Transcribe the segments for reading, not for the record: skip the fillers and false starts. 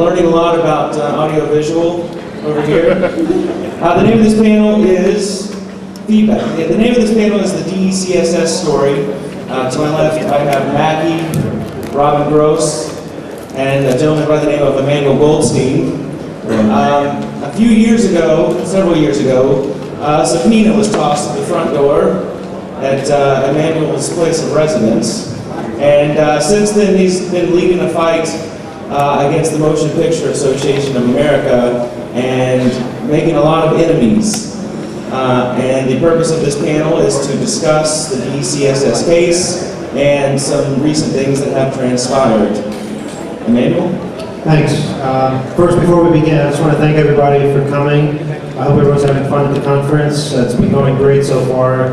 learning a lot about audiovisual over here. The name of this panel is feedback. The name of this panel is the DeCSS story. To my left, I have Macki, Robin Gross, and a gentleman by the name of Emmanuel Goldstein. A few years ago, several years ago, a subpoena was tossed at the front door at Emmanuel's place of residence. And since then, he's been leading a fight against the Motion Picture Association of America and making a lot of enemies. And the purpose of this panel is to discuss the DeCSS case and some recent things that have transpired. Emmanuel? Thanks. First, before we begin, I just want to thank everybody for coming. I hope everyone's having fun at the conference. It's been going great so far.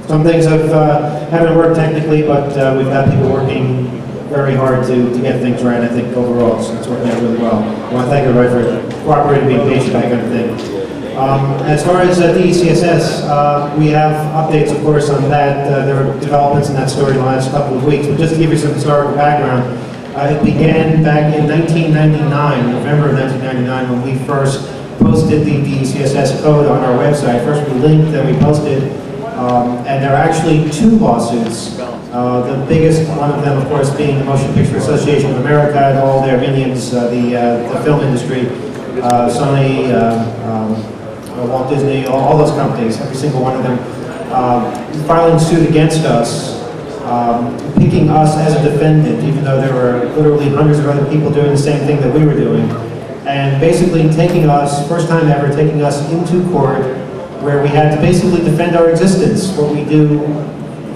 Some things haven't worked technically, but we've had people working very hard to get things right. I think overall it's working out really well. I want to thank everybody for cooperating, being patient, that kind of thing. As far as DeCSS, we have updates, of course, on that. There were developments in that story in the last couple of weeks. But just to give you some historical background, it began back in 1999, November of 1999, when we first posted the DeCSS code on our website. First we linked, then we posted, and there are actually two lawsuits. The biggest one of them, of course, being the Motion Picture Association of America and all their minions, the film industry, Sony, Walt Disney, all those companies, every single one of them, filing suit against us, picking us as a defendant, even though there were literally hundreds of other people doing the same thing that we were doing, and basically taking us, first time ever, taking us into court, where we had to basically defend our existence, what we do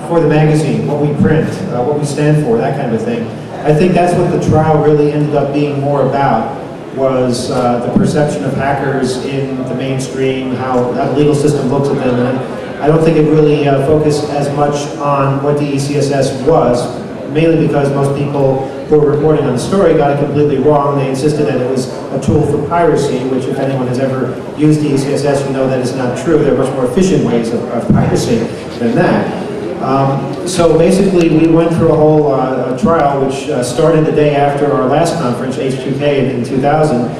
for the magazine, what we print, what we stand for, that kind of thing. I think that's what the trial really ended up being more about, was the perception of hackers in the mainstream, how the legal system looks at them. And I don't think it really focused as much on what DeCSS was, mainly because most people who were reporting on the story got it completely wrong. They insisted that it was a tool for piracy, which if anyone has ever used DeCSS, you know that is not true. There are much more efficient ways of piracy than that. So basically, we went through a whole trial, which started the day after our last conference, H2K in 2000,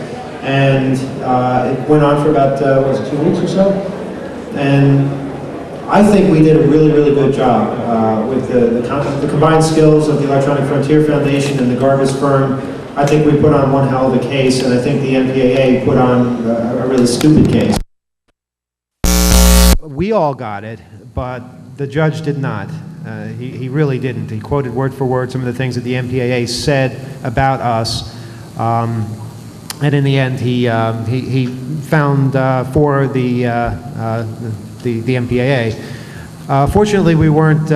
and it went on for about, was it 2 weeks or so? And I think we did a really, really good job with the combined skills of the Electronic Frontier Foundation and the Garvis firm. I think we put on one hell of a case, and I think the MPAA put on a really stupid case. We all got it, but the judge did not. He really didn't. He quoted word for word some of the things that the MPAA said about us, and in the end, he found for the MPAA. Fortunately, we weren't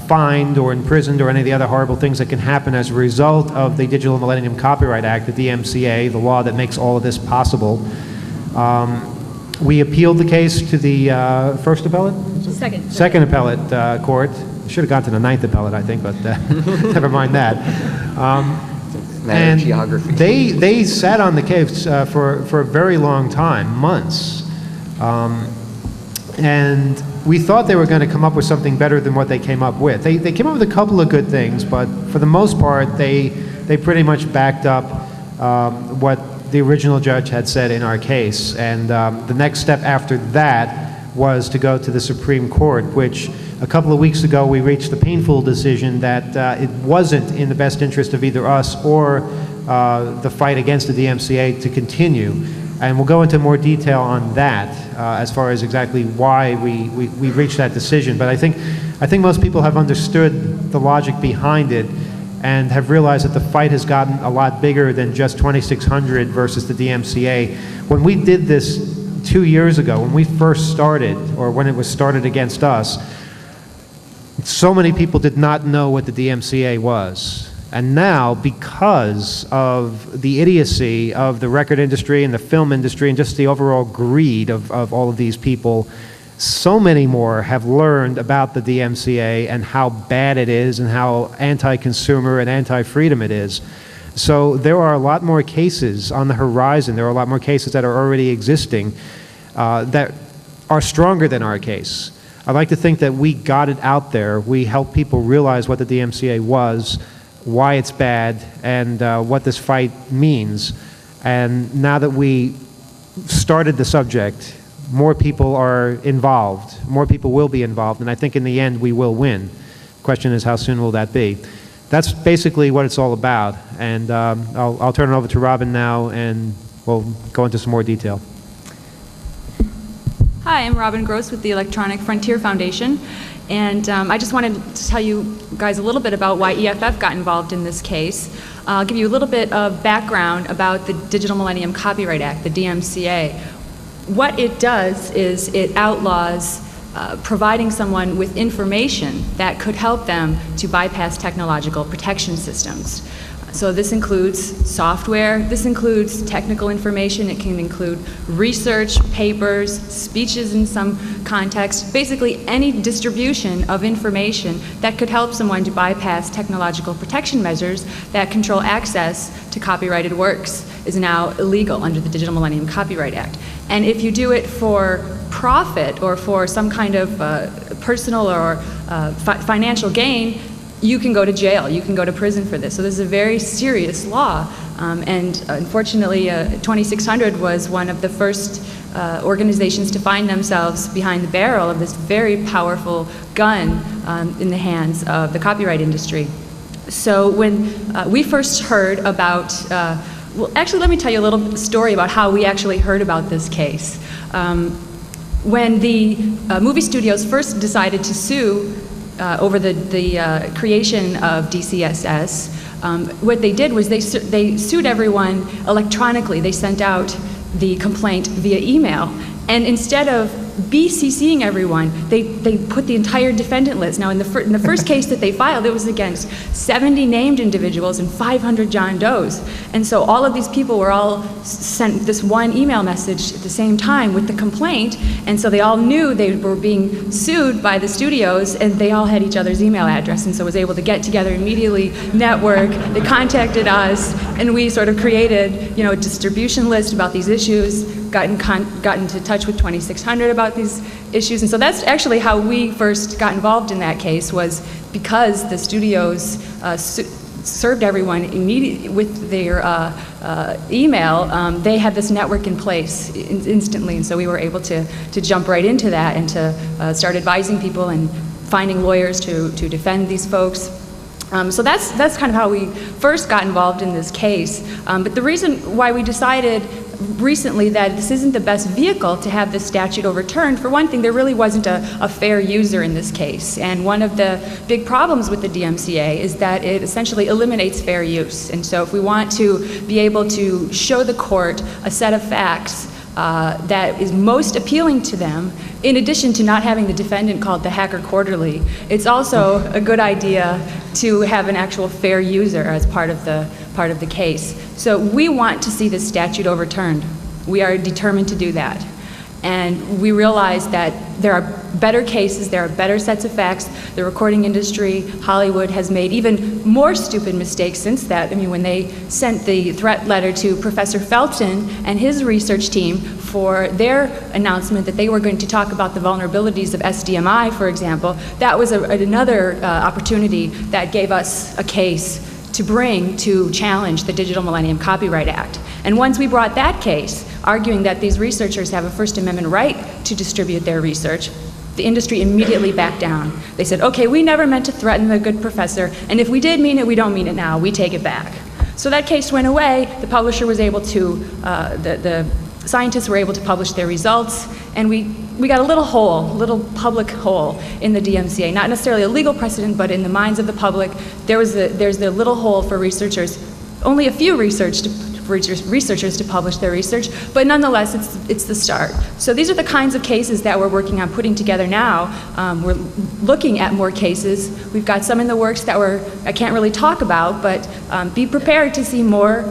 fined or imprisoned or any of the other horrible things that can happen as a result of the Digital Millennium Copyright Act, the DMCA, the law that makes all of this possible. We appealed the case to the first appellate? Second appellate court. Should have gone to the ninth appellate, I think, but never mind that. And geography. They sat on the case for a very long time, months. And we thought they were going to come up with something better than what they came up with. They came up with a couple of good things, but for the most part, they pretty much backed up what the original judge had said in our case. And the next step after that was to go to the Supreme Court, which a couple of weeks ago we reached the painful decision that it wasn't in the best interest of either us or the fight against the DMCA to continue. And we'll go into more detail on that as far as exactly why we reached that decision. But I think most people have understood the logic behind it and have realized that the fight has gotten a lot bigger than just 2600 versus the DMCA. When we did this 2 years ago, when we first started, or when it was started against us, so many people did not know what the DMCA was. And now, because of the idiocy of the record industry and the film industry and just the overall greed of all of these people, so many more have learned about the DMCA and how bad it is and how anti-consumer and anti-freedom it is. So there are a lot more cases on the horizon. There are a lot more cases that are already existing that are stronger than our case. I like to think that we got it out there. We helped people realize what the DMCA was. why it's bad and what this fight means. And now that we started the subject, more people are involved, more people will be involved, and I think in the end we will win. The question is, how soon will that be? That's basically what it's all about, and I'll turn it over to Robin now, and we'll go into some more detail. Hi, I'm Robin Gross with the Electronic Frontier Foundation, and I just wanted to tell you guys a little bit about why EFF got involved in this case. I'll give you a little bit of background about the Digital Millennium Copyright Act, the DMCA. What it does is it outlaws providing someone with information that could help them to bypass technological protection systems. So this includes software, this includes technical information, it can include research, papers, speeches in some context, basically any distribution of information that could help someone to bypass technological protection measures that control access to copyrighted works is now illegal under the Digital Millennium Copyright Act. And if you do it for profit or for some kind of personal or financial gain, you can go to jail, you can go to prison for this. So this is a very serious law. And unfortunately, 2600 was one of the first organizations to find themselves behind the barrel of this very powerful gun in the hands of the copyright industry. So when we first heard about, well, actually, let me tell you a little story about how we actually heard about this case. When the movie studios first decided to sue over the creation of DeCSS, what they did was they sued everyone electronically. They sent out the complaint via email. And instead of BCCing everyone, they put the entire defendant list. Now, in the first case that they filed, it was against 70 named individuals and 500 John Does. And so all of these people were all sent this one email message at the same time with the complaint, and so they all knew they were being sued by the studios, and they all had each other's email address, and so was able to get together immediately, network. They contacted us, and we sort of created, a distribution list about these issues, got into touch with 2600 about these issues, and so that's actually how we first got involved in that case, was because the studios served everyone immediately with their email. They had this network in place instantly, and so we were able to jump right into that and to start advising people and finding lawyers to defend these folks. So that's kind of how we first got involved in this case. But the reason why we decided recently that this isn't the best vehicle to have this statute overturned, for one thing, there really wasn't a fair user in this case. And one of the big problems with the DMCA is that it essentially eliminates fair use. And so if we want to be able to show the court a set of facts that is most appealing to them, in addition to not having the defendant called the Hacker Quarterly, it's also a good idea to have an actual fair user as part of the case. So we want to see this statute overturned. We are determined to do that. And we realize that there are better cases, there are better sets of facts. The recording industry, Hollywood, has made even more stupid mistakes since that. I mean, when they sent the threat letter to Professor Felton and his research team for their announcement that they were going to talk about the vulnerabilities of SDMI, for example, that was another opportunity that gave us a case to bring to challenge the Digital Millennium Copyright Act. And once we brought that case, arguing that these researchers have a First Amendment right to distribute their research, the industry immediately backed down. They said, okay, we never meant to threaten the good professor, and if we did mean it, we don't mean it now, we take it back. So that case went away, the publisher was able to, the scientists were able to publish their results, and we got a little public hole in the DMCA, not necessarily a legal precedent, but in the minds of the public, there's the little hole for researchers, only a few researchers to publish their research, but nonetheless, it's the start. So these are the kinds of cases that we're working on putting together now. We're looking at more cases. We've got some in the works that I can't really talk about, but be prepared to see more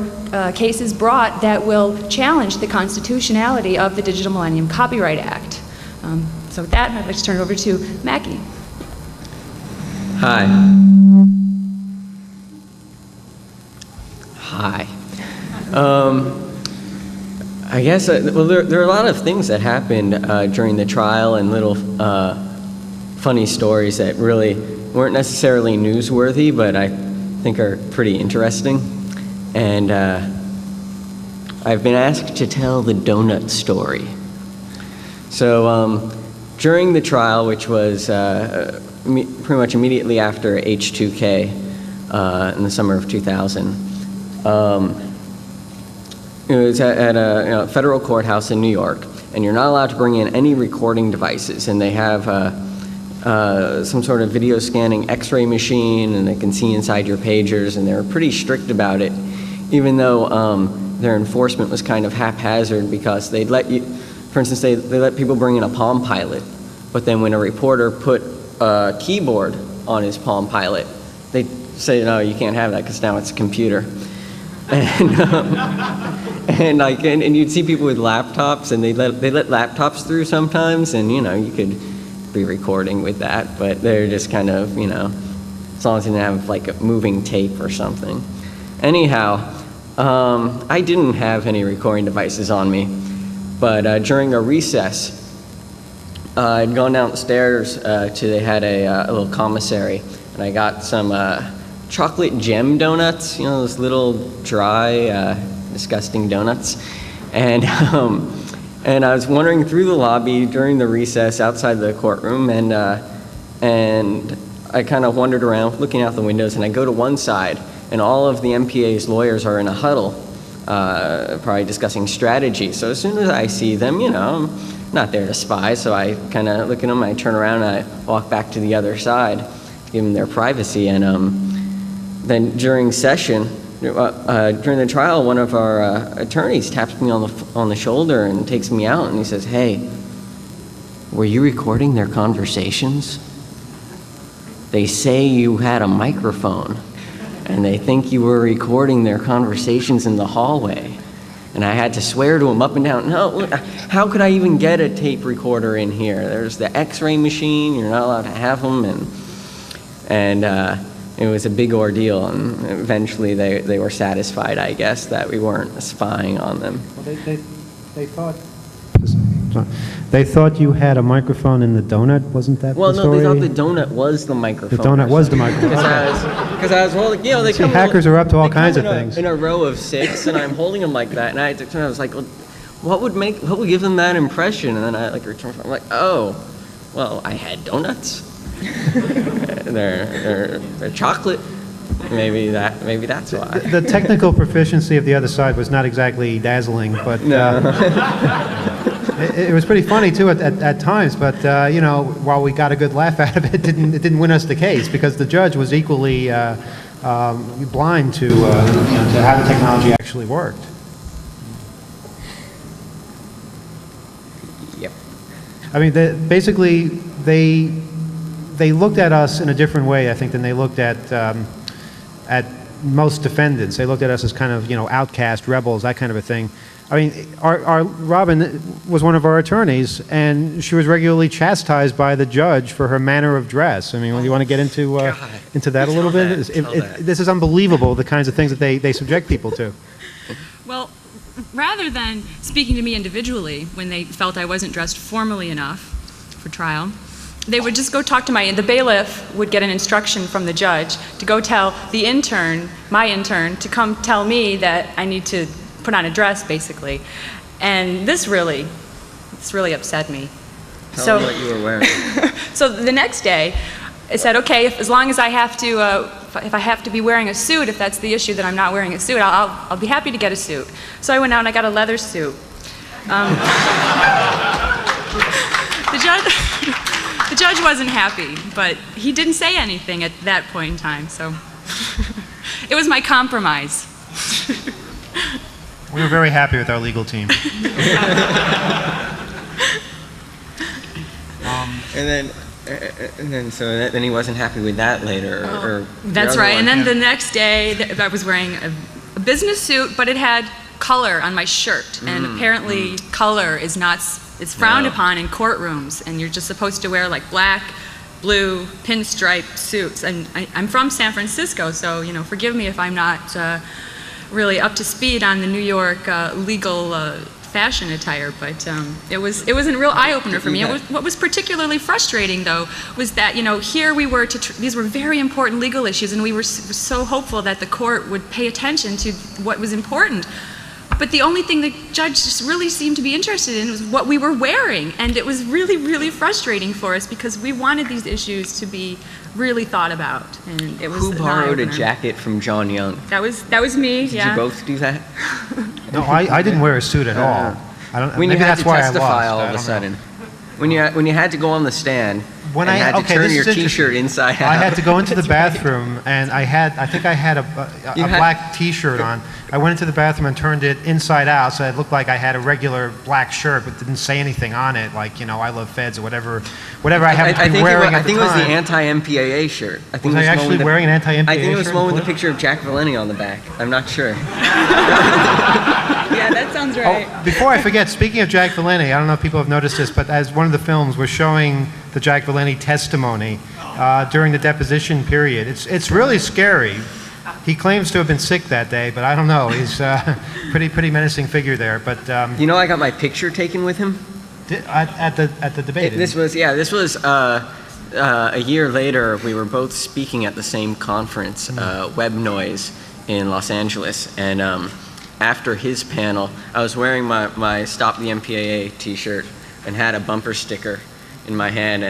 cases brought that will challenge the constitutionality of the Digital Millennium Copyright Act. So with that, I'd like to turn it over to Macki. Hi. Hi. I guess, well, there are a lot of things that happened during the trial and little funny stories that really weren't necessarily newsworthy, but I think are pretty interesting. And I've been asked to tell the donut story. So during the trial, which was pretty much immediately after H2K in the summer of 2000, it was at a federal courthouse in New York, and you're not allowed to bring in any recording devices, and they have some sort of video scanning x-ray machine, and they can see inside your pagers, and they're pretty strict about it, even though their enforcement was kind of haphazard, because they'd let you, for instance, they let people bring in a Palm Pilot, but then when a reporter put a keyboard on his Palm Pilot, they say, no, you can't have that because now it's a computer. And you'd see people with laptops, and they let laptops through sometimes, and you could be recording with that, but they're just kind of, as long as you didn't have like a moving tape or something. Anyhow, I didn't have any recording devices on me, but during a recess, I'd gone downstairs they had a little commissary, and I got some chocolate gem donuts, those little dry, disgusting donuts, and I was wandering through the lobby during the recess outside the courtroom, and I kind of wandered around looking out the windows, and I go to one side, and all of the MPA's lawyers are in a huddle, probably discussing strategy. So as soon as I see them, I'm not there to spy, so I kind of look at them, I turn around, and I walk back to the other side to give them their privacy, and then during session, during the trial, one of our attorneys taps me on the shoulder and takes me out, and he says, "Hey, were you recording their conversations? They say you had a microphone, and they think you were recording their conversations in the hallway." And I had to swear to him up and down, no, how could I even get a tape recorder in here? There's the x-ray machine, you're not allowed to have them, and it was a big ordeal, and eventually they were satisfied, I guess, that we weren't spying on them. Well, they thought you had a microphone in the donut, wasn't that the story? Well, no, they thought the donut was the microphone. The donut was the microphone. Because I was holding, they See, come hackers are up to all kinds of things. In a row of 6, and I'm holding them like that, and I was like, well, what would give them that impression? And then I returned, I'm like, oh, well, I had donuts. they're chocolate. Maybe that's why. The technical proficiency of the other side was not exactly dazzling, but it was pretty funny too at times. But while we got a good laugh out of it, it didn't win us the case, because the judge was equally blind to how the technology actually worked. Yep. I mean, basically they looked at us in a different way, I think, than they looked at most defendants. They looked at us as kind of, outcast rebels, that kind of a thing. I mean, our Robin was one of our attorneys, and she was regularly chastised by the judge for her manner of dress. I mean, do you want to get into that a little bit? This is unbelievable, the kinds of things that they subject people to. Well, rather than speaking to me individually when they felt I wasn't dressed formally enough for trial, they would just go talk to the bailiff would get an instruction from the judge to go tell the intern, my intern, to come tell me that I need to put on a dress, basically. And this really upset me. Tell me what you were wearing. So the next day, I said, okay, as long as I have to, if I have to be wearing a suit, if that's the issue that I'm not wearing a suit, I'll be happy to get a suit. So I went out and I got a leather suit. The judge wasn't happy, but he didn't say anything at that point in time, so it was my compromise. We were very happy with our legal team. And then he wasn't happy with that later. That's right. And then the next day, I was wearing a business suit, but it had color on my shirt, and apparently color is not. It's frowned upon in courtrooms, and you're just supposed to wear like black, blue, pinstripe suits. And I'm from San Francisco, so forgive me if I'm not really up to speed on the New York legal fashion attire, but it was a real eye-opener for me. What was particularly frustrating, though, was that, here we were, these were very important legal issues, and we were so hopeful that the court would pay attention to what was important. But the only thing the judge just really seemed to be interested in was what we were wearing, and it was really, really frustrating for us because we wanted these issues to be really thought about, and it was Who borrowed a jacket from John Young? That was me. Did you both do that? No, I didn't wear a suit at all. When maybe you had that's to why testify I lost. all of a sudden, when you had to go on the stand When and I had to turn this your is interesting. T-shirt inside out. I had to go into the bathroom, and I think I had a black T-shirt on. I went into the bathroom and turned it inside out, so it looked like I had a regular black shirt, but didn't say anything on it, like I love feds or whatever I happened to be wearing at the time. I think it was the anti-MPAA shirt. I think Was I actually wearing an anti-MPAA shirt? I think it was one with the picture of Jack Valenti on the back. I'm not sure. Yeah, that sounds right. Oh, before I forget, speaking of Jack Valenti, I don't know if people have noticed this, but as one of the films was showing the Jack Valenti testimony during the deposition period, it's really scary. He claims to have been sick that day, but I don't know. He's a pretty menacing figure there. But I got my picture taken with him at the debate. This was a year later. We were both speaking at the same conference, Web Noise, in Los Angeles, and after his panel, I was wearing my Stop the MPAA T-shirt and had a bumper sticker in my hand,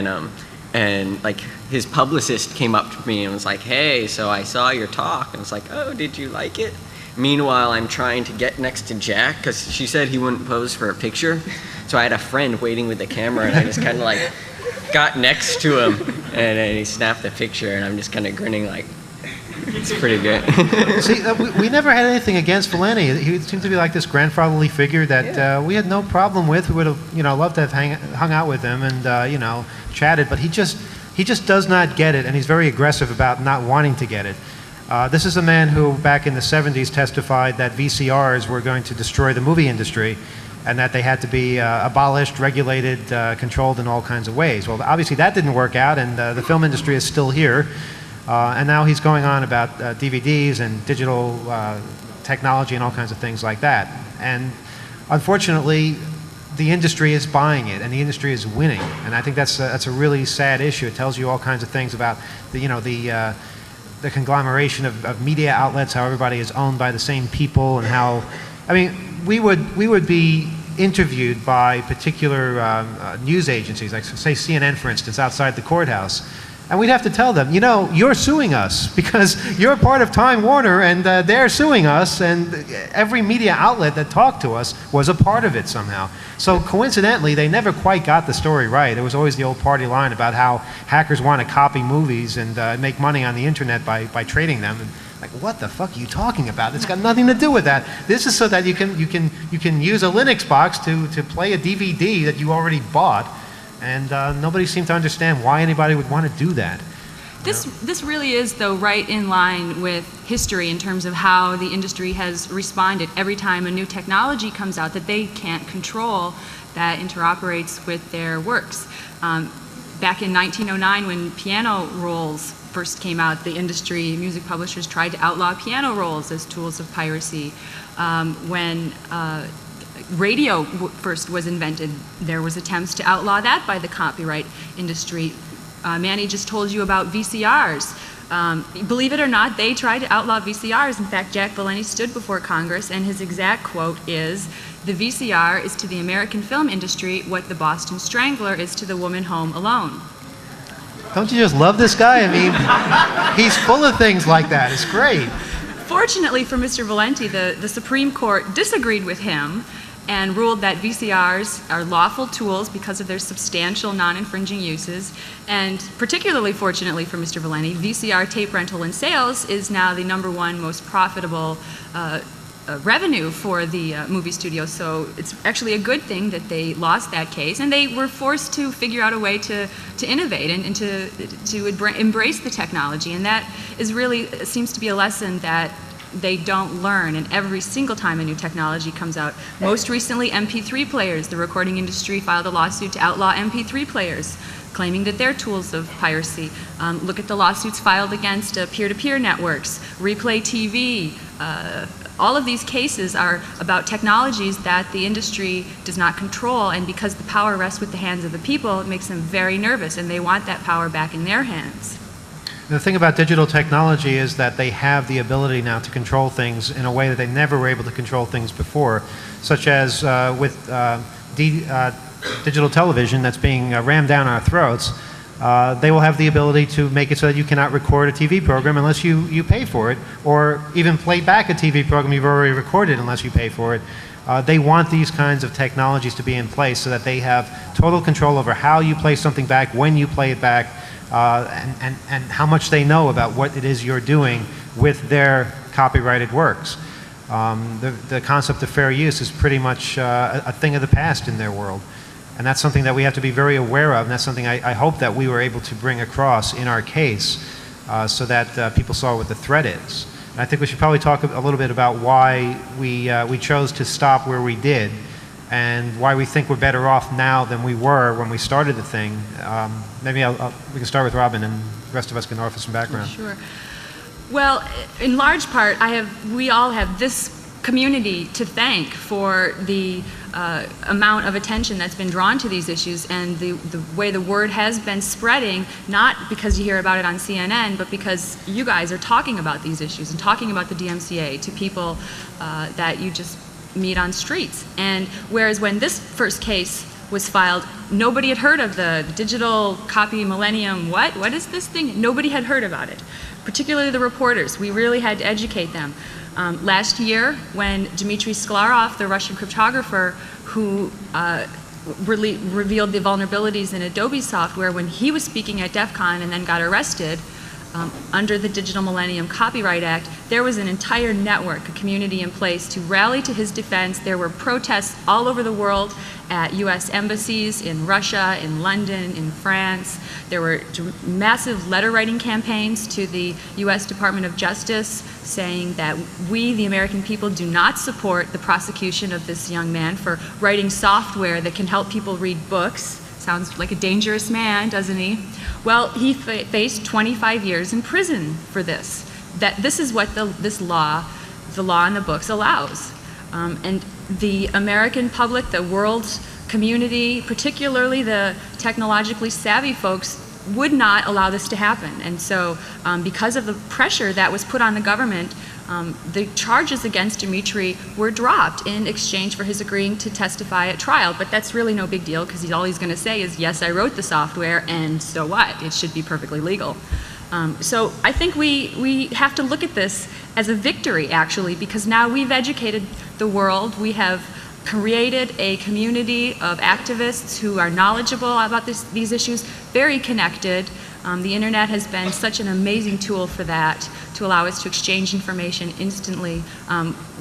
and like his publicist came up to me and was like, "Hey, so I saw your talk," and I was like, "Oh, did you like it?" Meanwhile, I'm trying to get next to Jack because she said he wouldn't pose for a picture, so I had a friend waiting with the camera, and I just kind of like got next to him, and he snapped the picture, and I'm just kind of grinning like, it's pretty good. See, we never had anything against Valenti. He seemed to be like this grandfatherly figure that we had no problem with. We would have, loved to have hung out with him and, chatted. But he just does not get it, and he's very aggressive about not wanting to get it. This is a man who, back in the 70s, testified that VCRs were going to destroy the movie industry, and that they had to be abolished, regulated, controlled in all kinds of ways. Well, obviously that didn't work out, and the film industry is still here. And now he's going on about DVDs and digital technology and all kinds of things like that. And unfortunately, the industry is buying it, and the industry is winning. And I think that's a really sad issue. It tells you all kinds of things about the conglomeration of media outlets, how everybody is owned by the same people, and how, we would be interviewed by particular news agencies, like say CNN, for instance, outside the courthouse. And we'd have to tell them, you're suing us because you're part of Time Warner, and they're suing us, and every media outlet that talked to us was a part of it somehow. So coincidentally, they never quite got the story right. There was always the old party line about how hackers want to copy movies and make money on the internet by trading them. And like, what the fuck are you talking about? It's got nothing to do with that. This is so that you can use a Linux box to play a DVD that you already bought. And nobody seemed to understand why anybody would want to do that. This really is, though, right in line with history in terms of how the industry has responded every time a new technology comes out that they can't control, that interoperates with their works. Back in 1909, when piano rolls first came out, the industry, music publishers tried to outlaw piano rolls as tools of piracy. When radio first was invented, there was attempts to outlaw that by the copyright industry. Manny just told you about VCRs. Believe it or not, they tried to outlaw VCRs. In fact, Jack Valenti stood before Congress, and his exact quote is, "The VCR is to the American film industry what the Boston Strangler is to the woman home alone." Don't you just love this guy? He's full of things like that. It's great. Fortunately for Mr. Valenti, the Supreme Court disagreed with him and ruled that VCRs are lawful tools because of their substantial non-infringing uses. And particularly fortunately for Mr. Valenti, VCR tape rental and sales is now the #1 most profitable revenue for the movie studios. So it's actually a good thing that they lost that case, and they were forced to figure out a way to innovate and to embrace the technology. And that is really, seems to be a lesson that they don't learn, and every single time a new technology comes out. Most recently, MP3 players. The recording industry filed a lawsuit to outlaw MP3 players, claiming that they're tools of piracy. Look at the lawsuits filed against peer-to-peer networks, Replay TV, All of these cases are about technologies that the industry does not control, and because the power rests with the hands of the people, it makes them very nervous, and they want that power back in their hands. The thing about digital technology is that they have the ability now to control things in a way that they never were able to control things before, such as with digital television that's being rammed down our throats. They will have the ability to make it so that you cannot record a TV program unless you pay for it, or even play back a TV program you've already recorded unless you pay for it. They want these kinds of technologies to be in place so that they have total control over how you play something back, when you play it back, and how much they know about what it is you're doing with their copyrighted works. The concept of fair use is pretty much a thing of the past in their world. And that's something that we have to be very aware of, and that's something I hope that we were able to bring across in our case so that people saw what the threat is. And I think we should probably talk a little bit about why we chose to stop where we did, and why we think we're better off now than we were when we started the thing. Maybe we can start with Robin, and the rest of us can offer some background. Sure. Well, in large part, we all have this community to thank for the amount of attention that's been drawn to these issues, and the way the word has been spreading, not because you hear about it on CNN, but because you guys are talking about these issues and talking about the DMCA to people that you just meet on streets. And whereas when this first case was filed, nobody had heard of the digital copy millennium. What is this thing? Nobody had heard about it, particularly the reporters. We really had to educate them. Last year, when Dmitry Sklarov, the Russian cryptographer who revealed the vulnerabilities in Adobe software, when he was speaking at DEF CON and then got arrested under the Digital Millennium Copyright Act, there was an entire network, a community in place to rally to his defense. There were protests all over the world at US embassies in Russia, in London, in France. There were massive letter writing campaigns to the US Department of Justice saying that we, the American people, do not support the prosecution of this young man for writing software that can help people read books. Sounds like a dangerous man, doesn't he? Well, he faced 25 years in prison for this. This is what the law in the books allows. And the American public, the world community, particularly the technologically savvy folks, would not allow this to happen. And so because of the pressure that was put on the government, the charges against Dmitry were dropped in exchange for his agreeing to testify at trial. But that's really no big deal, because all he's going to say is, yes, I wrote the software, and so what? It should be perfectly legal. So I think we have to look at this as a victory, actually, because now we've educated the world. We have created a community of activists who are knowledgeable about these issues, very connected. The internet has been such an amazing tool for that, to allow us to exchange information instantly.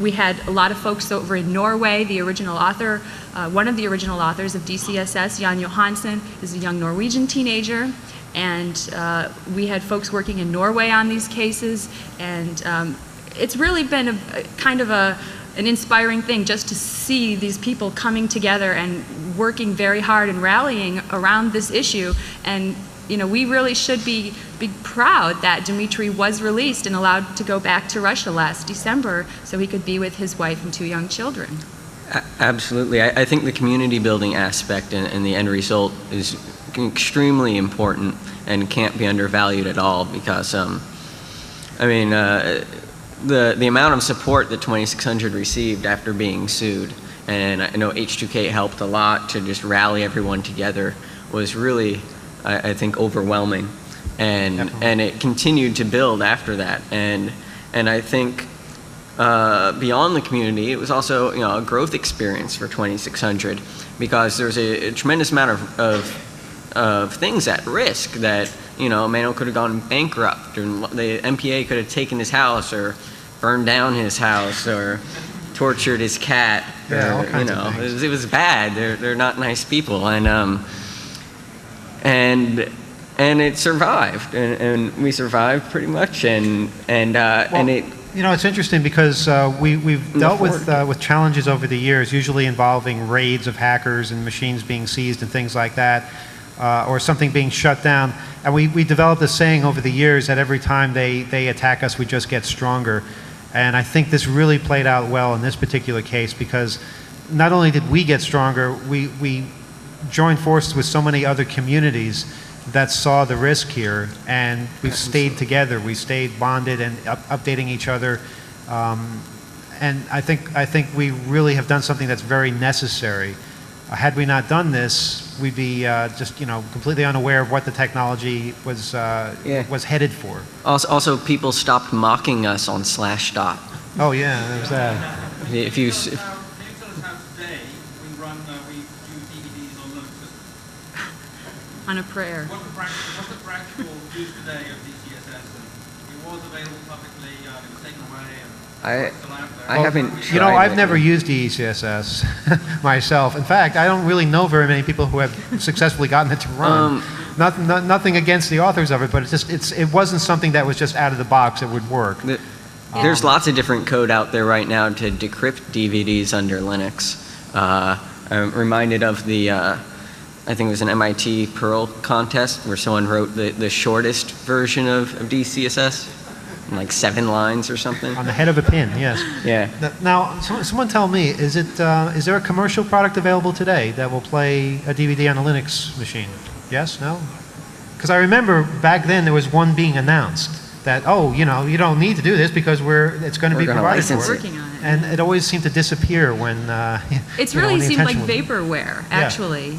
We had a lot of folks over in Norway. The original author, one of the original authors of DeCSS, Jan Johansen, is a young Norwegian teenager. And we had folks working in Norway on these cases. And it's really been an inspiring thing just to see these people coming together and working very hard and rallying around this issue. And we really should be proud that Dmitry was released and allowed to go back to Russia last December so he could be with his wife and 2 young children. Absolutely. I think the community building aspect and the end result is extremely important and can't be undervalued at all, because the amount of support that 2600 received after being sued, and I know H2K helped a lot to just rally everyone together, was really, I think, overwhelming, and it continued to build after that, and I think beyond the community, it was also a growth experience for 2600, because there's a tremendous amount of things at risk that Emmanuel could have gone bankrupt, or the MPA could have taken his house, or burned down his house, or tortured his cat. Yeah, all kinds of things. It was bad. They're not nice people, and it survived, and we survived pretty much, and it. It's interesting because we've dealt with challenges over the years, usually involving raids of hackers and machines being seized and things like that, or something being shut down. And we developed a saying over the years that every time they attack us, we just get stronger. And I think this really played out well in this particular case because not only did we get stronger, we joined forces with so many other communities that saw the risk here, and we've stayed together. We stayed bonded and updating each other. And I think we really have done something that's very necessary. Had we not done this, we'd be just completely unaware of what the technology was headed for. Also, people stopped mocking us on Slashdot. Oh yeah, there was that. If you Today, we do DVDs on Linux systems. On a prayer. What's the practical use today of DeCSS? It was available publicly, it was taken away, and it's still out there. I haven't tried I've it. never used DeCSS myself. In fact, I don't really know very many people who have successfully gotten it to run. Nothing against the authors of it, but it wasn't something that was just out of the box that would work. There's lots of different code out there right now to decrypt DVDs under Linux. I'm reminded of the, I think it was an MIT Perl contest where someone wrote the shortest version of DeCSS, in like 7 lines or something. On the head of a pin, yes. Yeah. Now, someone tell me, is there a commercial product available today that will play a DVD on a Linux machine? Yes? No? Because I remember back then there was one being announced that, you don't need to do this because it's going to be provided for. We're working on it. And it always seemed to disappear when It's really when the seemed like attention was- vaporware, actually.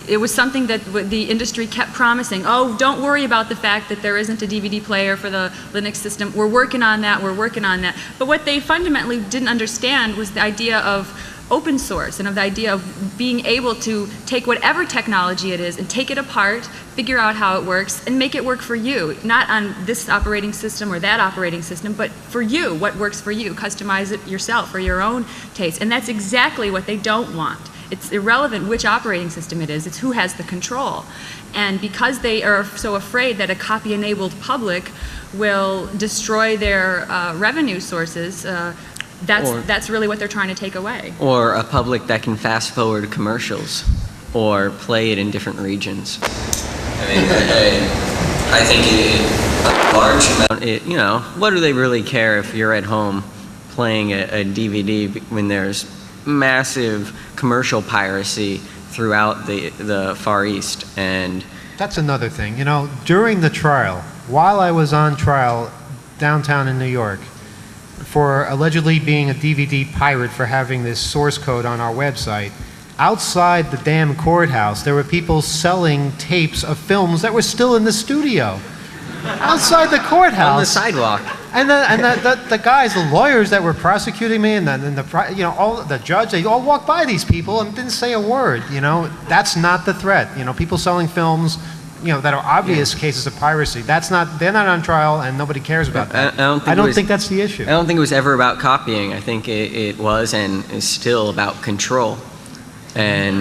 It was something that the industry kept promising. Oh, don't worry about the fact that there isn't a DVD player for the Linux system. We're working on that. We're working on that. But what they fundamentally didn't understand was the idea of open source and of the idea of being able to take whatever technology it is and take it apart, figure out how it works, and make it work for you. Not on this operating system or that operating system, but for you, what works for you. Customize it yourself for your own taste. And that's exactly what they don't want. It's irrelevant which operating system it is, it's who has the control. And because they are so afraid that a copy-enabled public will destroy their revenue sources, that's really what they're trying to take away. Or a public that can fast forward commercials or play it in different regions. I mean, I think a large amount, what do they really care if you're at home playing a DVD when there's massive commercial piracy throughout the Far East? And that's another thing. During the trial, while I was on trial downtown in New York, for allegedly being a DVD pirate for having this source code on our website, outside the damn courthouse, there were people selling tapes of films that were still in the studio. Outside the courthouse. on the sidewalk. And the guys, the lawyers that were prosecuting me and the judge, they all walked by these people and didn't say a word. That's not the threat. People selling films, that are obvious cases of piracy. They're not on trial, and nobody cares about that. I don't think that's the issue. I don't think it was ever about copying. I think it was and is still about control. And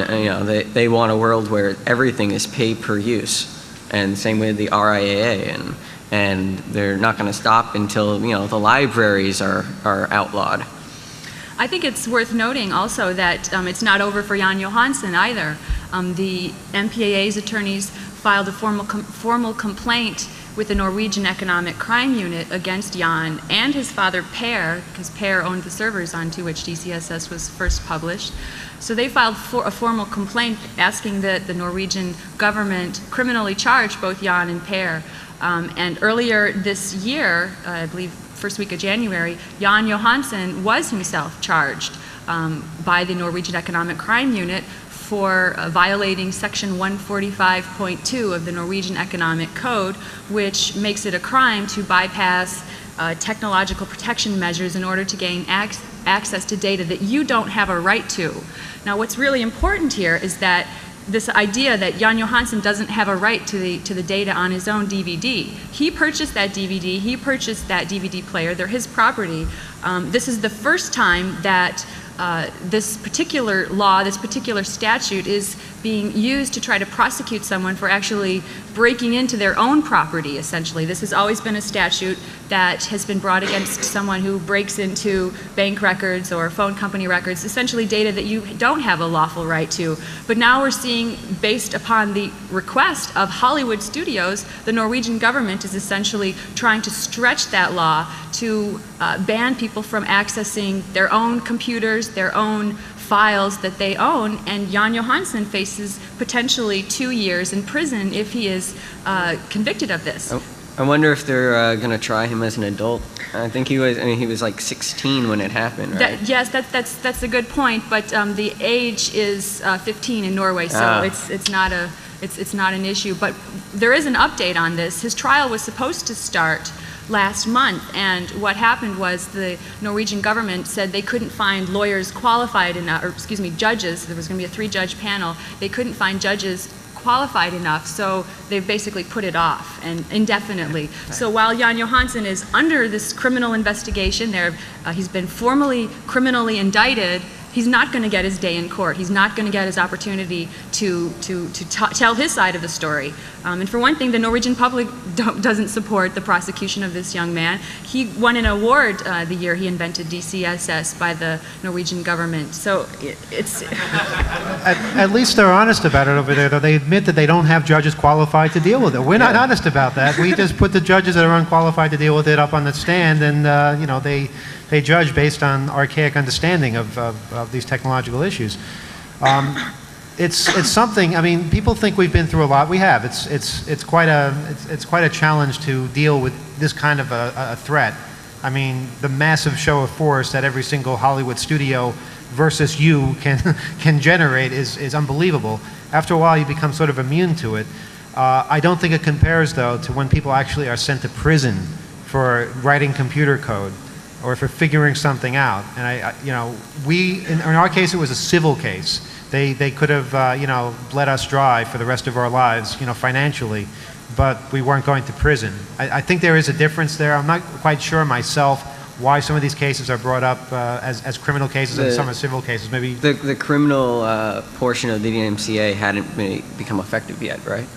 they want a world where everything is pay per use, and same with the RIAA, and they're not going to stop until the libraries are outlawed. I think it's worth noting also that it's not over for Jan Johansson either. The MPAA's attorneys filed a formal complaint with the Norwegian Economic Crime Unit against Jan and his father Per, because Per owned the servers onto which DeCSS was first published. So they filed a formal complaint asking that the Norwegian government criminally charge both Jan and Per. And earlier this year, I believe first week of January, Jan Johansson was himself charged by the Norwegian Economic Crime Unit for violating Section 145.2 of the Norwegian Economic Code, which makes it a crime to bypass technological protection measures in order to gain access to data that you don't have a right to. Now, what's really important here is that this idea that Jan Johansson doesn't have a right to the data on his own DVD. He purchased that DVD, he purchased that DVD player, they're his property. This is the first time that this particular law, this particular statute is being used to try to prosecute someone for actually breaking into their own property, essentially. This has always been a statute that has been brought against someone who breaks into bank records or phone company records, essentially data that you don't have a lawful right to. But now we're seeing, based upon the request of Hollywood studios, the Norwegian government is essentially trying to stretch that law to ban people from accessing their own computers, their own files that they own, and Jan Johansson faces potentially 2 years in prison if he is convicted of this. I wonder if they're going to try him as an adult. I think he was like 16 when it happened, right? Yes, that's a good point, but the age is 15 in Norway, so it's not an issue. But there is an update on this. His trial was supposed to start last month, and what happened was the Norwegian government said they couldn't find lawyers qualified enough, or excuse me, judges. There was going to be a 3-judge panel. They couldn't find judges qualified enough, so they've basically put it off and indefinitely. So while Jan Johansson is under this criminal investigation, he's been formally criminally indicted. He's not going to get his day in court. He's not going to get his opportunity to tell his side of the story. And for one thing, the Norwegian public doesn't support the prosecution of this young man. He won an award the year he invented DeCSS by the Norwegian government. So it's... At least they're honest about it over there, though. They admit that they don't have judges qualified to deal with it. We're not honest about that. We just put the judges that are unqualified to deal with it up on the stand, and they judge based on archaic understanding of these technological issues. It's something. I mean, people think we've been through a lot. We have. It's quite a challenge to deal with this kind of a threat. I mean, the massive show of force that every single Hollywood studio versus you can generate is unbelievable. After a while, you become sort of immune to it. I don't think it compares, though, to when people actually are sent to prison for writing computer code or for figuring something out. And in our case, it was a civil case. They could have, let us dry for the rest of our lives, financially, but we weren't going to prison. I think there is a difference there. I'm not quite sure myself why some of these cases are brought up as criminal cases and some are civil cases. Maybe the criminal portion of the DMCA hadn't become effective yet, right?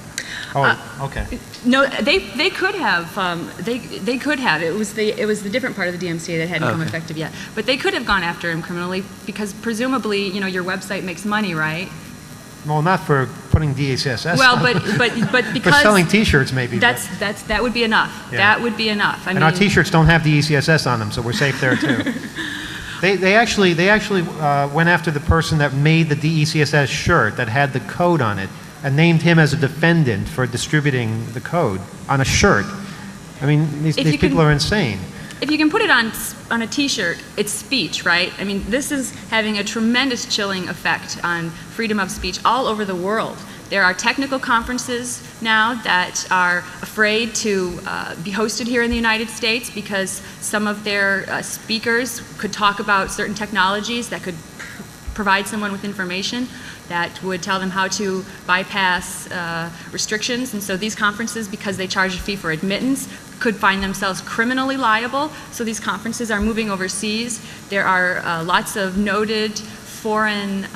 Oh, okay. No, they could have. They could have. It was the different part of the DMCA that hadn't become effective yet. But they could have gone after him criminally because presumably, your website makes money, right? Well, not for putting DeCSS. Well, but because for selling T-shirts, maybe. That would be enough. Yeah. That would be enough. I mean, our T-shirts don't have DeCSS on them, so we're safe there too. They actually went after the person that made the DeCSS shirt that had the code on it, and named him as a defendant for distributing the code on a shirt. I mean, these people are insane. If you can put it on a T-shirt, it's speech, right? I mean, this is having a tremendous chilling effect on freedom of speech all over the world. There are technical conferences now that are afraid to be hosted here in the United States because some of their speakers could talk about certain technologies that could provide someone with information that would tell them how to bypass restrictions. And so these conferences, because they charge a fee for admittance, could find themselves criminally liable. So these conferences are moving overseas. There are lots of noted foreign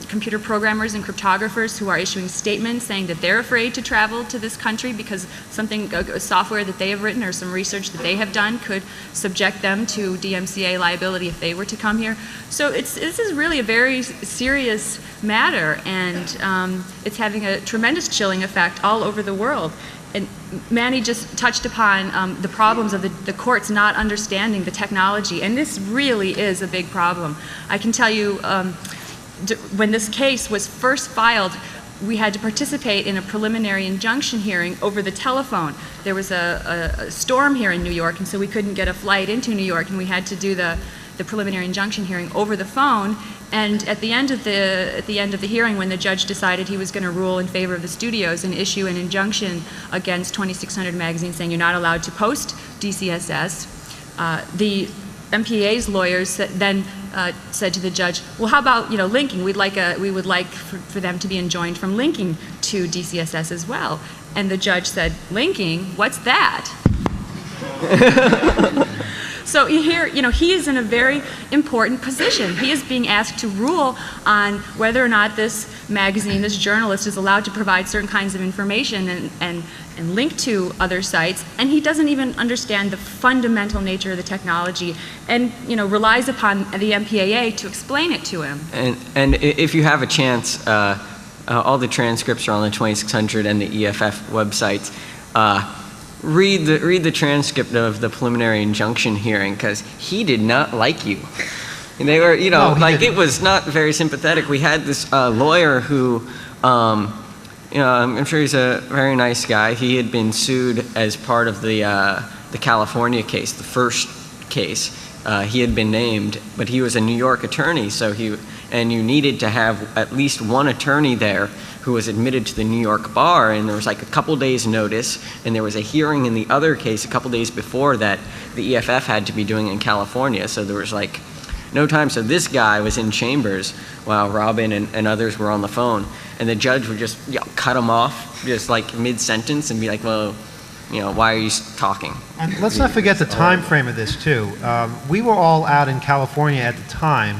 computer programmers and cryptographers who are issuing statements saying that they're afraid to travel to this country because a software that they have written or some research that they have done could subject them to DMCA liability if they were to come here. So this is really a very serious matter, and it's having a tremendous chilling effect all over the world. And Manny just touched upon the problems of the courts not understanding the technology, and this really is a big problem. I can tell you, when this case was first filed, we had to participate in a preliminary injunction hearing over the telephone. There was a storm here in New York, and so we couldn't get a flight into New York, and we had to do the preliminary injunction hearing over the phone. And at the end of the hearing, when the judge decided he was going to rule in favor of the studios and issue an injunction against 2600 Magazine saying you're not allowed to post DeCSS, the MPA's lawyers then said to the judge, well, how about linking? We would like for them to be enjoined from linking to DeCSS as well. And the judge said, linking? What's that? So here, he is in a very important position. He is being asked to rule on whether or not this magazine, this journalist, is allowed to provide certain kinds of information and link to other sites, and he doesn't even understand the fundamental nature of the technology, and relies upon the MPAA to explain it to him. And if you have a chance, all the transcripts are on the 2600 and the EFF websites. read the transcript of the preliminary injunction hearing, because he did not like you. And they were, No, like, didn't. it was not very sympathetic. We had this lawyer who, I'm sure he's a very nice guy. He had been sued as part of the California case, the first case. He had been named, but he was a New York attorney, and you needed to have at least one attorney there who was admitted to the New York bar, and there was like a couple days notice, and there was a hearing in the other case a couple days before that the EFF had to be doing in California, so there was like no time. So this guy was in chambers while Robin and others were on the phone, and the judge would just cut him off just like mid-sentence and be like, well, why are you talking? And let's not forget the time frame of this, too. We were all out in California at the time,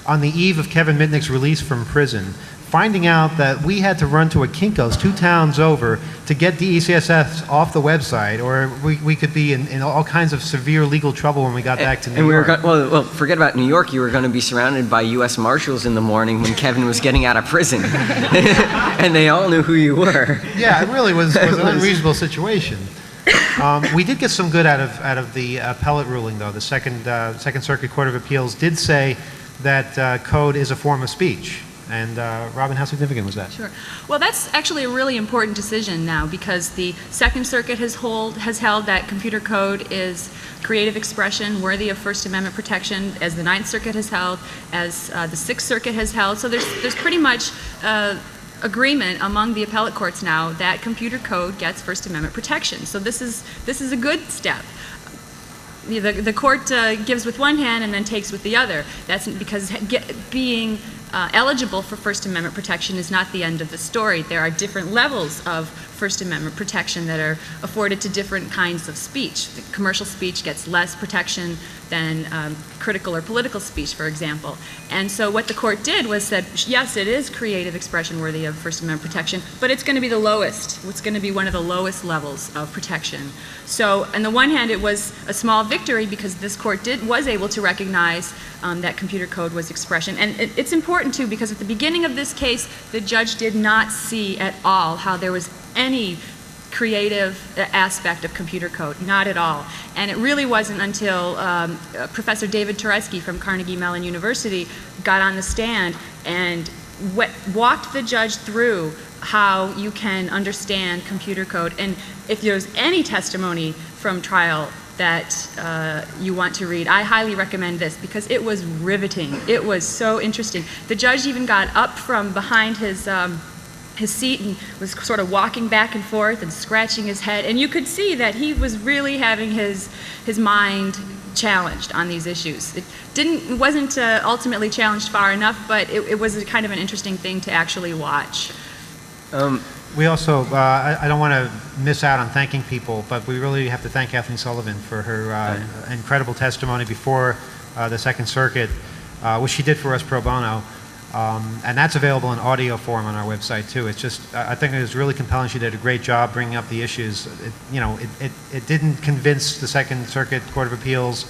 on the eve of Kevin Mitnick's release from prison, finding out that we had to run to a Kinko's 2 towns over to get DeCSS off the website, or we could be in all kinds of severe legal trouble when we got back to New York. Well, forget about New York. You were going to be surrounded by U.S. Marshals in the morning when Kevin was getting out of prison. And they all knew who you were. Yeah, it really was an unreasonable situation. We did get some good out of the appellate ruling, though. The Second Circuit Court of Appeals did say that code is a form of speech. And Robin, how significant was that? Sure. Well, that's actually a really important decision now, because the Second Circuit has held that computer code is creative expression worthy of First Amendment protection, as the Ninth Circuit has held, as the Sixth Circuit has held. So there's pretty much agreement among the appellate courts now that computer code gets First Amendment protection. So this is a good step. The court gives with one hand and then takes with the other. That's because being eligible for First Amendment protection is not the end of the story. There are different levels of First Amendment protection that are afforded to different kinds of speech. The commercial speech gets less protection than critical or political speech, for example. And so what the court did was said, yes, it is creative expression worthy of First Amendment protection, but it's going to be the lowest. It's going to be one of the lowest levels of protection. So on the one hand, it was a small victory because this court was able to recognize that computer code was expression. And it's important, too, because at the beginning of this case, the judge did not see at all how there was any creative aspect of computer code, not at all. And it really wasn't until Professor David Tureski from Carnegie Mellon University got on the stand and walked the judge through how you can understand computer code. And if there's any testimony from trial that you want to read, I highly recommend this because it was riveting. It was so interesting. The judge even got up from behind his seat and was sort of walking back and forth and scratching his head, and you could see that he was really having his mind challenged on these issues. It wasn't ultimately challenged far enough, but it was a kind of an interesting thing to actually watch. We also, I don't want to miss out on thanking people, but we really have to thank Kathleen Sullivan for her incredible testimony before the Second Circuit, which she did for us pro bono. And that's available in audio form on our website too. It's just, I think it was really compelling. She did a great job bringing up the issues. It didn't convince the Second Circuit Court of Appeals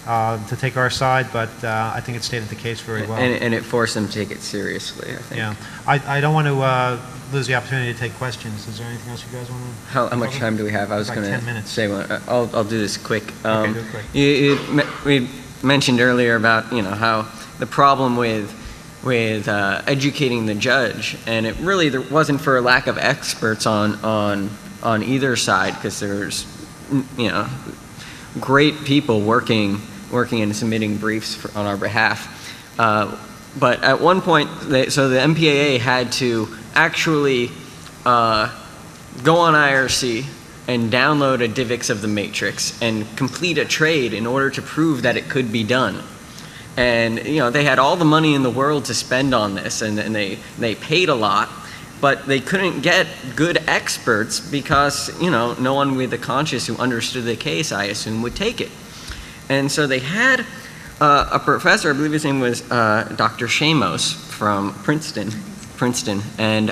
to take our side, but I think it stated the case very well. And it forced them to take it seriously, I think. Yeah. I don't want to lose the opportunity to take questions. Is there anything else you guys want to How much time do we have? I was Like going 10 to minutes. say one. I'll do this quick. Okay, do it quick. We mentioned earlier about how the problem with educating the judge, and it really there wasn't for a lack of experts on either side, because there's great people working and submitting briefs on our behalf. But at one point, so the MPAA had to actually go on IRC and download a DivX of the matrix and complete a trade in order to prove that it could be done. And they had all the money in the world to spend on this, and they paid a lot, but they couldn't get good experts because no one with a conscience who understood the case, I assume, would take it. And so they had a professor, I believe his name was Dr. Shamos from Princeton, and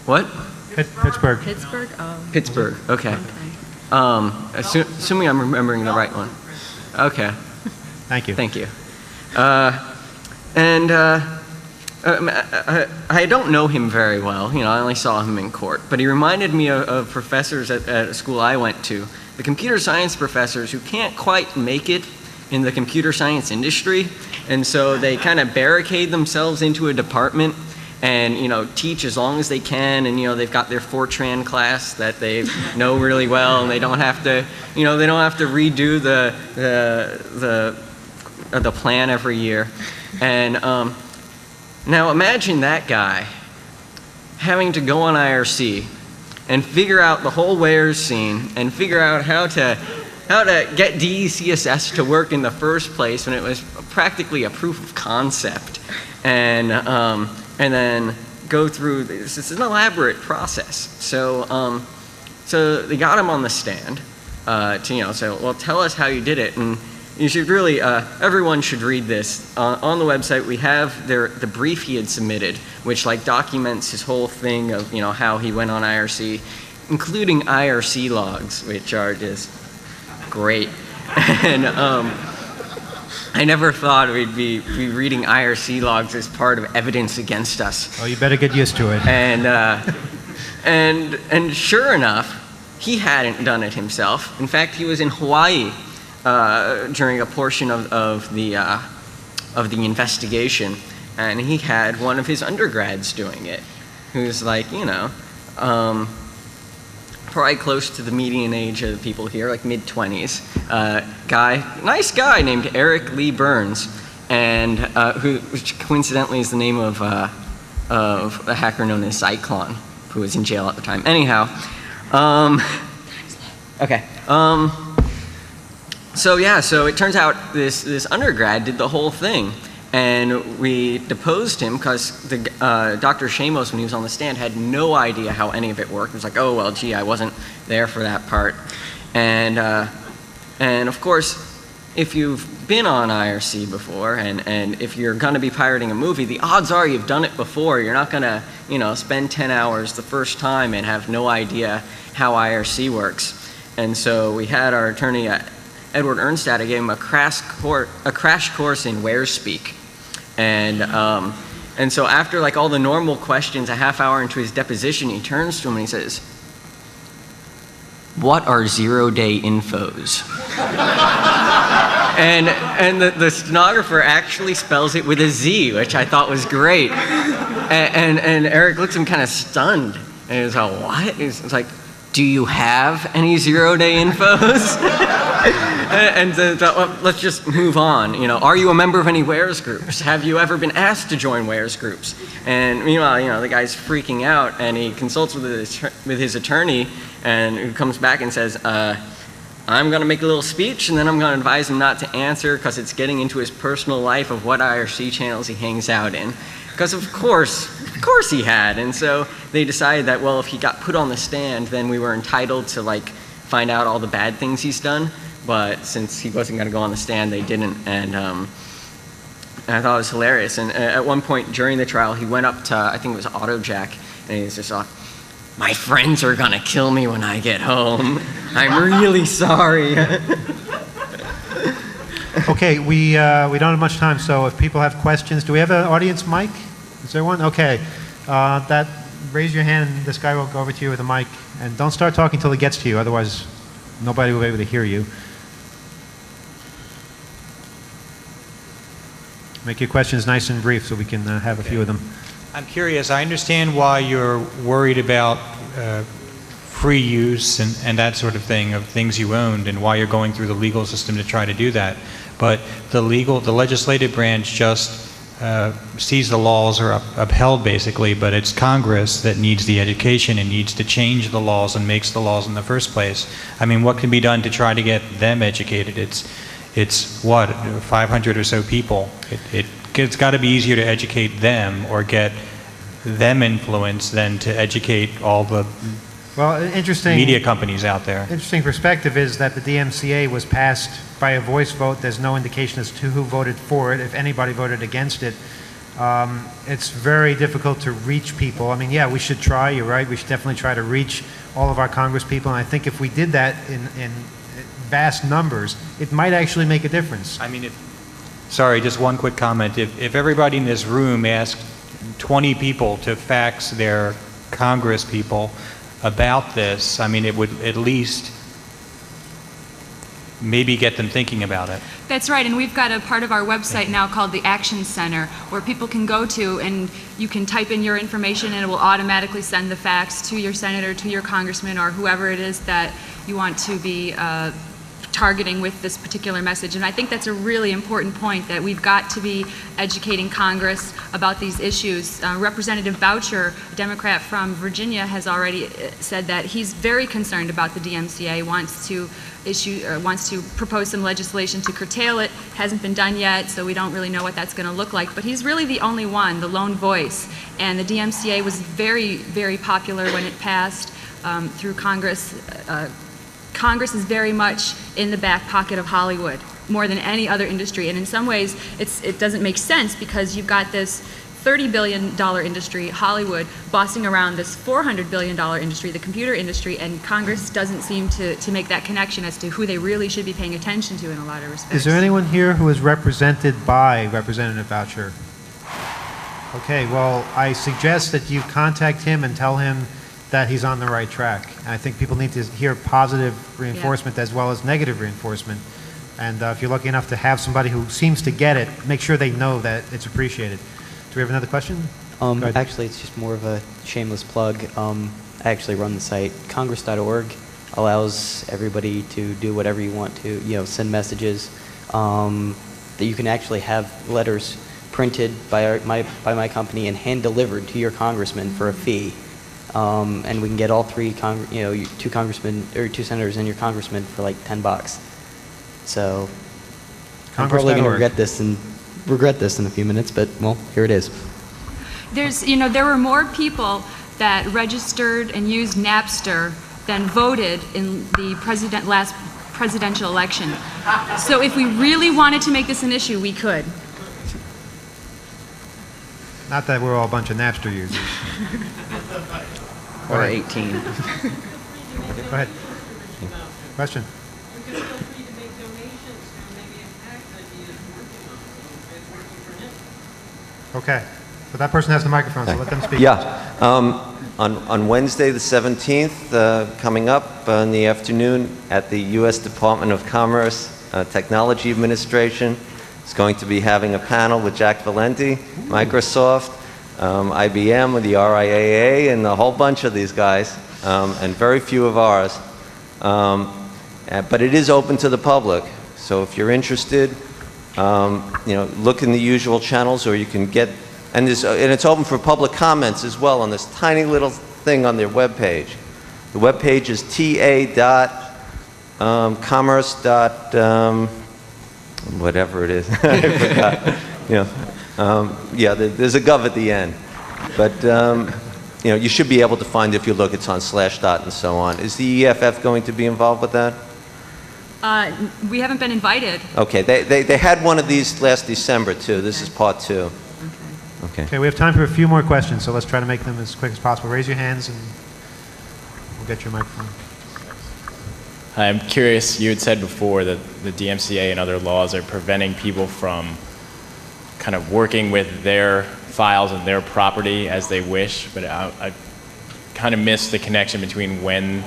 what? Pittsburgh. Pittsburgh? Oh. Pittsburgh. Okay. Assuming I'm remembering the right one. Okay. Thank you. Thank you. I don't know him very well. You know, I only saw him in court. But he reminded me of professors at a school I went to. The computer science professors who can't quite make it in the computer science industry. And so they kind of barricade themselves into a department and, you know, teach as long as they can. And, you know, they've got their Fortran class that they know really well. And they don't have to, you know, they don't have to redo the plan every year. And now imagine that guy having to go on IRC and figure out the whole where's scene and figure out how to get DeCSS to work in the first place when it was practically a proof of concept, and then go through this. It's an elaborate process. So so they got him on the stand to, you know, say, well, tell us how you did it. And you should really, everyone should read this. On the website, we have the brief he had submitted, which like documents his whole thing of, you know, how he went on IRC, including IRC logs, which are just great. And I never thought we'd be reading IRC logs as part of evidence against us. Oh, you better get used to it. And sure enough, he hadn't done it himself. In fact, he was in Hawaii during a portion of the investigation, and he had one of his undergrads doing it, who's like, you know, probably close to the median age of the people here, like mid-20s. Nice guy named Eric Lee Burns, and which coincidentally is the name of a hacker known as Zyklon, who was in jail at the time. Anyhow, okay. So yeah, so it turns out this undergrad did the whole thing, and we deposed him because the Dr. Shamos, when he was on the stand, had no idea how any of it worked. He was like, oh well, gee, I wasn't there for that part, and of course, if you've been on IRC before, and if you're going to be pirating a movie, the odds are you've done it before. You're not going to, you know, spend 10 hours the first time and have no idea how IRC works. And so we had our attorney, Edward Ernstad, I gave him a crash course in where's speak. And so after like all the normal questions, a half hour into his deposition, he turns to him and he says, "What are zero-day infos?" and the stenographer actually spells it with a Z, which I thought was great. And Eric looks at him kind of stunned. And he's like, what? He's like, do you have any zero-day infos? And well, let's just move on. You know, are you a member of any Where's groups? Have you ever been asked to join Where's groups? And meanwhile, you know, the guy's freaking out, and he consults with his attorney, and who comes back and says, I'm going to make a little speech, and then I'm going to advise him not to answer because it's getting into his personal life of what IRC channels he hangs out in. Because of course he had. And so they decided that, well, if he got put on the stand, then we were entitled to like find out all the bad things he's done. But since he wasn't going to go on the stand, they didn't. And I thought it was hilarious. And at one point during the trial, he went up to, I think it was AutoJack, and he was just like, my friends are going to kill me when I get home. I'm really sorry. Okay, we don't have much time, so if people have questions, do we have an audience mic? Is there one? Okay. Raise your hand, and this guy will go over to you with a mic. And don't start talking till he gets to you, otherwise nobody will be able to hear you. Make your questions nice and brief so we can have a few of them. I'm curious, I understand why you're worried about free use and that sort of thing of things you owned, and why you're going through the legal system to try to do that. But the legislative branch just sees the laws are upheld basically, but it's Congress that needs the education and needs to change the laws and makes the laws in the first place. I mean, what can be done to try to get them educated? It's what, 500 or so people. It's got to be easier to educate them or get them influence than to educate all the media companies out there. Interesting perspective is that the DMCA was passed by a voice vote. There's no indication as to who voted for it, if anybody voted against it. It's very difficult to reach people. I mean, yeah, we should try, you're right, we should definitely try to reach all of our Congress people, and I think if we did that in vast numbers, it might actually make a difference. I mean, sorry, just one quick comment. If everybody in this room asked 20 people to fax their Congress people about this, I mean, it would at least maybe get them thinking about it. That's right, and we've got a part of our website now called the Action Center, where people can go to and you can type in your information and it will automatically send the fax to your senator, to your congressman, or whoever it is that you want to be targeting with this particular message. And I think that's a really important point, that we've got to be educating Congress about these issues. Representative Boucher, a Democrat from Virginia, has already said that he's very concerned about the DMCA, wants to propose some legislation to curtail it. Hasn't been done yet, so we don't really know what that's going to look like. But he's really the only one, the lone voice. And the DMCA was very, very popular when it passed through Congress. Congress is very much in the back pocket of Hollywood, more than any other industry. And in some ways, it doesn't make sense, because you've got this $30 billion industry, Hollywood, bossing around this $400 billion industry, the computer industry, and Congress doesn't seem to make that connection as to who they really should be paying attention to in a lot of respects. Is there anyone here who is represented by Representative Boucher? Okay, well, I suggest that you contact him and tell him that he's on the right track. And I think people need to hear positive reinforcement as well as negative reinforcement. And if you're lucky enough to have somebody who seems to get it, make sure they know that it's appreciated. Do we have another question? Actually, it's just more of a shameless plug. I actually run the site. Congress.org allows everybody to do whatever you want to, send messages. That you can actually have letters printed by my company and hand delivered to your congressman for a fee. And we can get all three, two congressmen or two senators and your congressman for like $10. So I'm probably going to regret this in a few minutes, but well, here it is. There were more people that registered and used Napster than voted in the last presidential election. So if we really wanted to make this an issue, we could. Not that we're all a bunch of Napster users. Or 18. Go ahead. Question. Okay. But that person has the microphone, so let them speak. Yeah. On Wednesday the 17th, coming up in the afternoon at the U.S. Department of Commerce Technology Administration, is going to be having a panel with Jack Valenti, Microsoft, IBM, with the RIAA, and a whole bunch of these guys, and very few of ours. But it is open to the public, so if you're interested, look in the usual channels, or you can get, and it's open for public comments as well on this tiny little thing on their webpage. The webpage is ta.commerce. Whatever it is, I forgot. There's a gov at the end, but you should be able to find it if you look. It's on /dot and so on. Is the EFF going to be involved with that? We haven't been invited. Okay, they had one of these last December too. This is part 2. Okay, we have time for a few more questions, so let's try to make them as quick as possible. Raise your hands and we'll get your microphone. Hi, I'm curious, you had said before that the DMCA and other laws are preventing people from kind of working with their files and their property as they wish, but I kind of missed the connection between when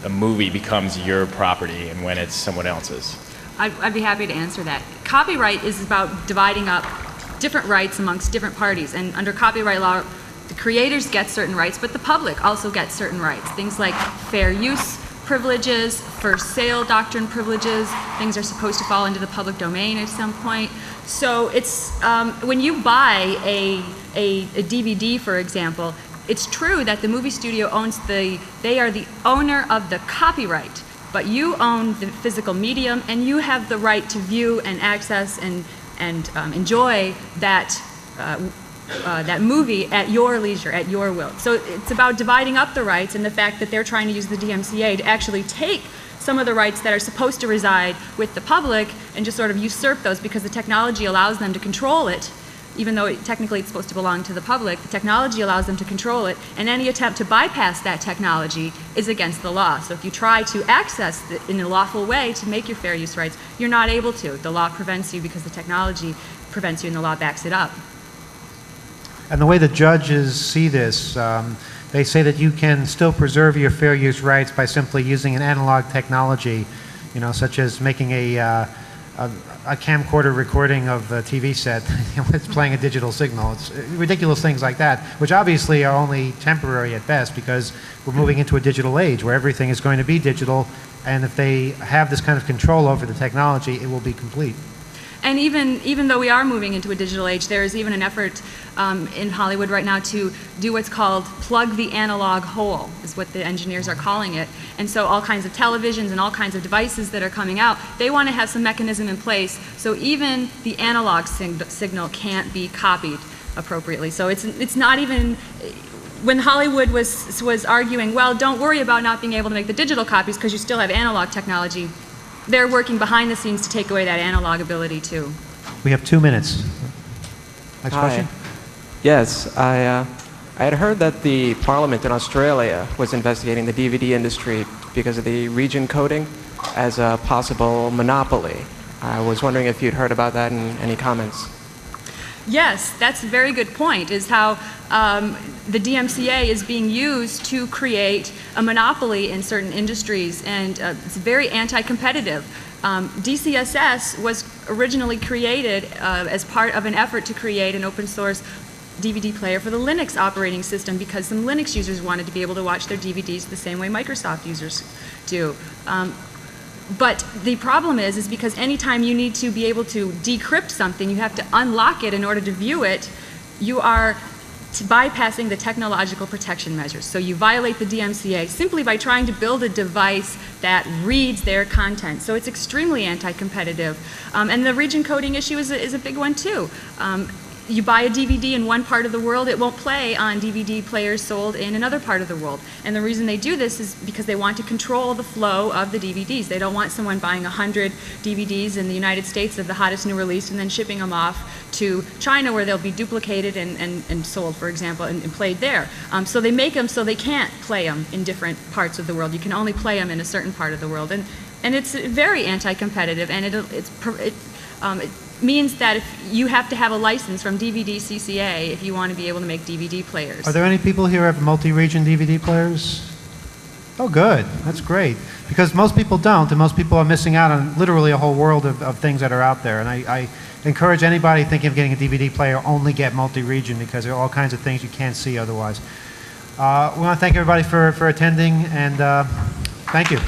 a movie becomes your property and when it's someone else's. I'd be happy to answer that. Copyright is about dividing up different rights amongst different parties, and under copyright law, the creators get certain rights, but the public also gets certain rights. Things like fair use privileges, first sale doctrine privileges, things are supposed to fall into the public domain at some point. So it's, when you buy a DVD, for example, it's true that the movie studio owns they are the owner of the copyright, but you own the physical medium and you have the right to view and access and enjoy that movie at your leisure, at your will. So it's about dividing up the rights, and the fact that they're trying to use the DMCA to actually take some of the rights that are supposed to reside with the public and just sort of usurp those, because the technology allows them to control it. Even though technically it's supposed to belong to the public, the technology allows them to control it, and any attempt to bypass that technology is against the law. So if you try to access it in a lawful way to make your fair use rights, you're not able to. The law prevents you because the technology prevents you and the law backs it up. And the way the judges see this, they say that you can still preserve your fair use rights by simply using an analog technology, such as making a camcorder recording of the TV set. It's playing a digital signal. It's ridiculous things like that, which obviously are only temporary at best, because we're moving into a digital age where everything is going to be digital, and if they have this kind of control over the technology, it will be complete. And even though we are moving into a digital age, there is even an effort in Hollywood right now to do what's called plug the analog hole, is what the engineers are calling it. And so all kinds of televisions and all kinds of devices that are coming out, they want to have some mechanism in place so even the analog signal can't be copied appropriately. So it's not even, when Hollywood was arguing, well, don't worry about not being able to make the digital copies because you still have analog technology, they're working behind the scenes to take away that analog ability too. We have 2 minutes. Next Hi. question? Yes, I had heard that the Parliament in Australia was investigating the DVD industry because of the region coding as a possible monopoly. I was wondering if you'd heard about that and any comments. Yes, that's a very good point, is how the DMCA is being used to create a monopoly in certain industries, and it's very anti-competitive. DeCSS was originally created as part of an effort to create an open source DVD player for the Linux operating system, because some Linux users wanted to be able to watch their DVDs the same way Microsoft users do. But the problem is because anytime you need to be able to decrypt something, you have to unlock it in order to view it, you are bypassing the technological protection measures. So you violate the DMCA simply by trying to build a device that reads their content. So it's extremely anti-competitive. And the region coding issue is a big one too. You buy a DVD in one part of the world, it won't play on DVD players sold in another part of the world. And the reason they do this is because they want to control the flow of the DVDs. They don't want someone buying 100 DVDs in the United States of the hottest new release and then shipping them off to China where they'll be duplicated and sold, for example, and played there. So they make them so they can't play them in different parts of the world. You can only play them in a certain part of the world. And it's very anti-competitive, and it means that if you have to have a license from DVD-CCA if you want to be able to make DVD players. Are there any people here who have multi-region DVD players? Oh, good. That's great. Because most people don't, and most people are missing out on literally a whole world of things that are out there. And I encourage anybody thinking of getting a DVD player, only get multi-region, because there are all kinds of things you can't see otherwise. We want to thank everybody for attending, and thank you.